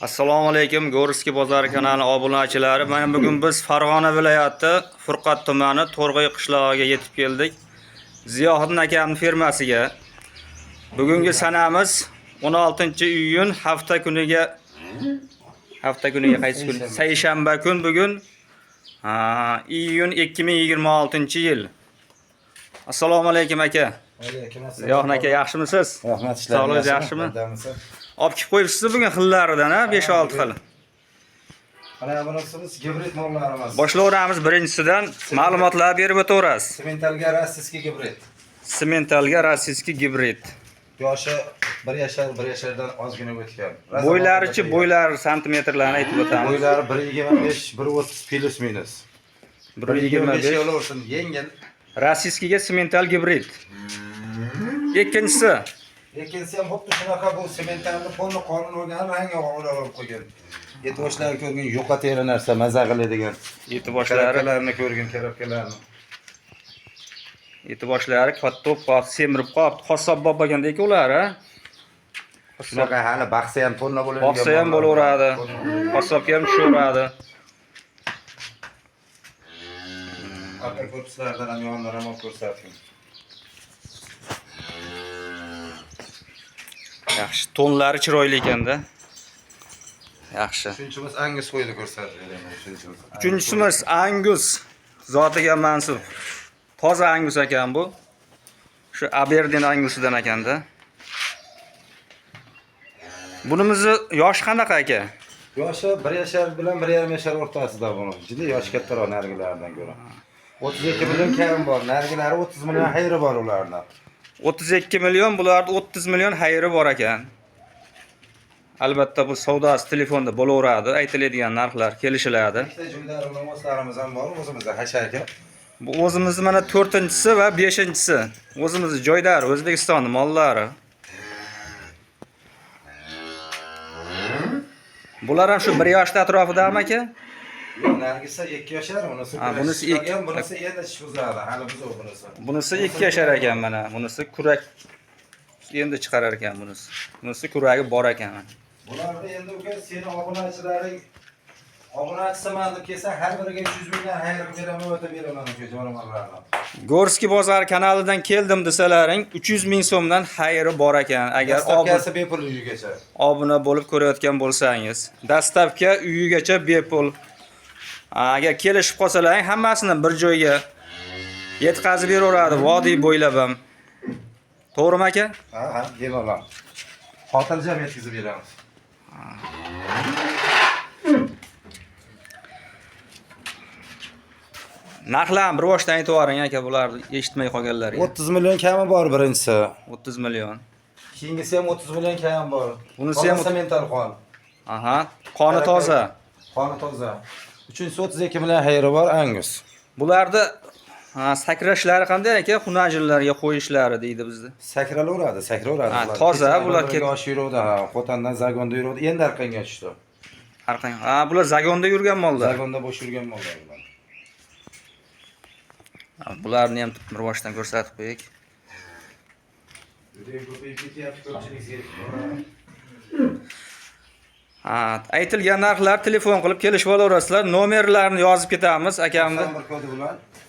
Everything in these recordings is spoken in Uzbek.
Assalomu alaykum, Go'rski bozori kanali obunachilari. Mana bugun biz Farg'ona viloyati Furqat tumani To'rg'ay qishlog'iga yetib keldik. Ziyohiddin akamning fermasiga. Bugungi sanamiz 16-iyun hafta kuniga qaysi kun? Seshanba kun bugun. Iyun 2026-yil. Assalomu alaykum aka. Alaykum assalom. Ziyohiddin aka, yaxshimisiz? Rahmat, sog'ligingiz yaxshimi? Olib kelib qo'yibsiz bugun xillaridan, 5-6 xil. Mana bunisiz gibrid mollarimiz. Boshlovlarimiz birinchisidan ma'lumotlar berib o'tamiz. Sementalga rossiyskiy gibrid. Sementalga rossiyskiy gibrid. Yoshi 1 yashardan ozgina o'tgan. Bo'ylarichi, bo'ylari santimetrlarni aytib o'tamiz. Bo'ylari 1.25, 1.30 plus minus. 1.25 yo'l olsin, yengil. Rossiyskiyga semental gibrid. Ikkinchisi Ikkinchisi ham xuddi shunaqa bu sementalni polni qonun olgan rangga olib qo'ygan. E'tiboshlari ko'rgan yo'qa teri narsa, maza qiladigan. e'tiboshlari ko'rgan, karabkalarni. e'tiboshlari katta qop, semirib qopti. Qassob bo'lgandek ular, ha? Shunaqa hali baxsa ham polna bo'ladigan. Boqsa ham bo'laveradi. Qassobga ham tushaveradi. Aka korpuslardan ham yondan ham olib ko'rsating. Yaxshi, tonlari chiroyli ekanda. Yaxshi. Uchinchimiz Angus qo'ydi ko'rsatdim. Uchinchimiz Angus, zotiga mansub. Toza Angus ekan bu. Shu Aberdeen Angusidan ekanda. Bunimizni yoshi qanaqa aka? Yoshi 1 yashar bilan 1.5 yashar o'rtasida buni. Juda yoshi kattaroq nargilardan ko'ra. 32 million karim bor, nargilari 30 million xayri bor ularning. 32 million, bularda 30 million xayri bor ekan. Albatta bu savdosi telefonda bo'laveradi, aytiladigan narxlar kelishiladi. Ikkita joylari o'zlarimiz ham bor, o'zimizda hashaka. Bu o'zimizning mana 4-chisi va 5-chisi. O'zimizning joydar, O'zbekistonning mollari. Bular ham shu 1 yoshda atrofidami aka? Nargisa 2 yashar, bunisi endi ish buzadi, hali buzuq bunisi. Bunisi 2 yashar ekan mana. Bunisi kurak endi chiqarar ekan bunisi. Bunisi kuragi bor ekan. Bularni endi uka seni obunachiman deb kelsa har biriga 100 million xayr beraman, o'tib beraman o'sha jonivorlarni. Go'rski bozor kanalidan keldim desalaring 300 ming so'mdan xayri bor ekan. Agar dastavkasi bepul uyigacha. Obuna bo'lib ko'rayotgan bo'lsangiz, dastavka uyigacha bepul. Agar kelishib qolsalaring hammasini bir joyga yetkazib beraveradi, vodiy bo'ylab ham. To'g'rimi aka? Ha, bemalol. Xotirjam yetkazib beramiz. Narxlarni bir boshdan aytib yuboring aka, bularni eshitmay qolganlarga. 30 million kami bor birinchisi. 30 million. Keyingisi ham 30 million kami bor. Bunisi ham semental qon. Aha, qoni toza. Qoni toza. Uchinchisi 32 million xayri bor Angus. Bularda sakrashlari qanday aka? Xunajillarga qo'yishlari deydi bizda. Sakraveradi. Toza bular yosh yuruvdi, qo'tandan zagonda yuruvdi. Endi arqanga tushdi. Arqanga. Bular zagonda yurgan mollar. Zagonda bo'sh yurgan mollar bular. Bularni ham bir boshdan ko'rsatib qo'yaylik. Aytilgan narxlar telefon qilib kelishib olaverasizlar. Nomerlarni yozib ketamiz akamni.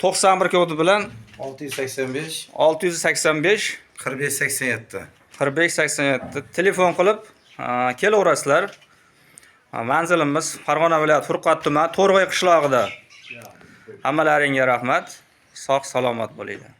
91 kodi bilan 685 4587 telefon qilib kelaverasizlar. Manzilimiz Farg'ona viloyati Furqat tumani To'rg'ay qishlog'ida. Hammalaringga rahmat. Sog' salomat bo'linglar.